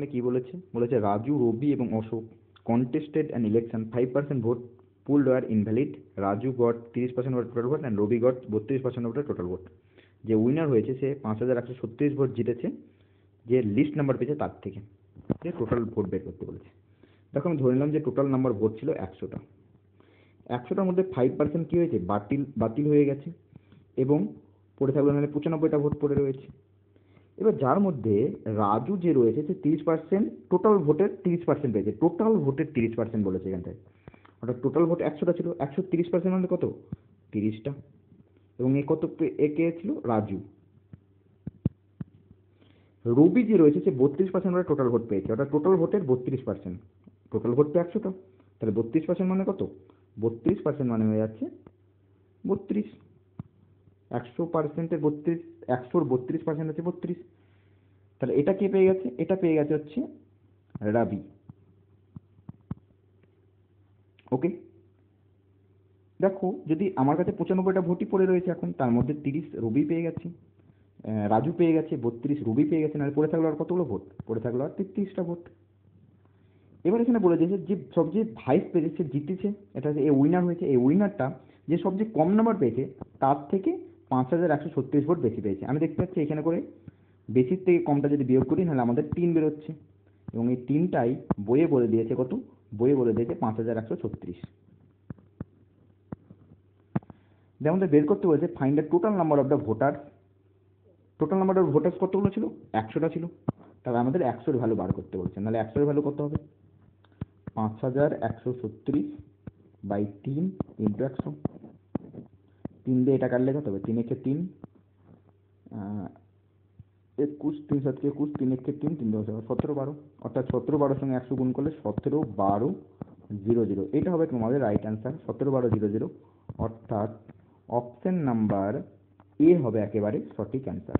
মানে কি বলেছে? বলেছে রাজু, রবি এবং Ashok contested an election, 5% vote pooled were invalid. Raju got 30% of total vote and Robi got 32% of the total vote. যে winner হয়েছে সে 5136 ভোট জিতেছে, যে লিস্ট নাম্বার পেয়েছে তার থেকে, যে টোটাল ভোট বের করতে বলেছে। দেখো আমি ধরে নিলাম যে টোটাল নাম্বার ভোট ছিল 100টা। 100টার মধ্যে 5% কি হয়েছে? বাতিল হয়ে গেছে এবং পড়ে থাকলো মানে 95টা ভোট পড়ে রয়েছে। এবার যার মধ্যে রাজু যে রয়েছে সে 30%, টোটাল ভোটের 30% পেয়েছে। টোটাল ভোটের 30% বলেছে এখানটায়, অর্থাৎ টোটাল ভোট 100টা ছিল, 130% মানে কত? 30টা। এবং কে ছিল? রাজু। রবি যে রয়েছে সে 32% টোটাল ভোট পেয়েছে, অর্থাৎ টোটাল ভোটের 32%। টোটাল ভোট তো 100টা, তাহলে 32% মানে কত? 32% মানে হয়ে যাচ্ছে 32। 100%-এর 32, 100-র 32% হচ্ছে 32। তাহলে এটা কে পেয়ে গেছে? এটা পেয়ে গেছে হচ্ছে রাবি। ওকে, দেখো যদি আমার কাছে 95টা ভোটই পড়ে রয়েছে এখন, তার মধ্যে 30 রবি পেয়ে গেছে, রাজু পেয়ে গেছে, 32 রবি পেয়ে গেছে, নাহলে পড়ে থাকলো আর কতগুলো ভোট? পড়ে থাকলো আর 33টা ভোট। এবার এখানে বলে দিয়েছে যে সবচেয়ে ভাইস পেয়েছে, সে জিতেছে, এটা যে এই উইনার হয়েছে, এই উইনারটা যে সবচেয়ে কম নাম্বার পেয়েছে তার থেকে 5136 ভোট বেশি পেয়েছে। আমি দেখতে পাচ্ছি এখানে করে বেশির থেকে কমটা যদি বিয়োগ করি তাহলে আমাদের 3 বেরোচ্ছে, এবং এই 3টাই বইয়ে বলে দিয়েছে কত? বইয়ে বলে দিয়েছে 5136। যেমন বের করতে বলেছে find the total number of the voter. Total number of voters কতগুলো ছিল? 100টা ছিল। তাহলে আমাদের 100-এর ভ্যালু বার করতে বলছে, নাহলে 100-এর ভ্যালু কত হবে? 5136 বাই 3 ইন্টু 100। 3 দিয়ে এটা কাটলে কত হবে? 3 একে 3, 21, 3 7 21, 3 একে 3, 3 10 17 12, অর্থাৎ 17 12-র সঙ্গে 100 গুণ করলে 17 12 00। এটা হবে তোমাদের রাইট অ্যান্সার, 17 12 00, অর্থাৎ অপশন নাম্বার এ হবে একেবারে সঠিক অ্যান্সার।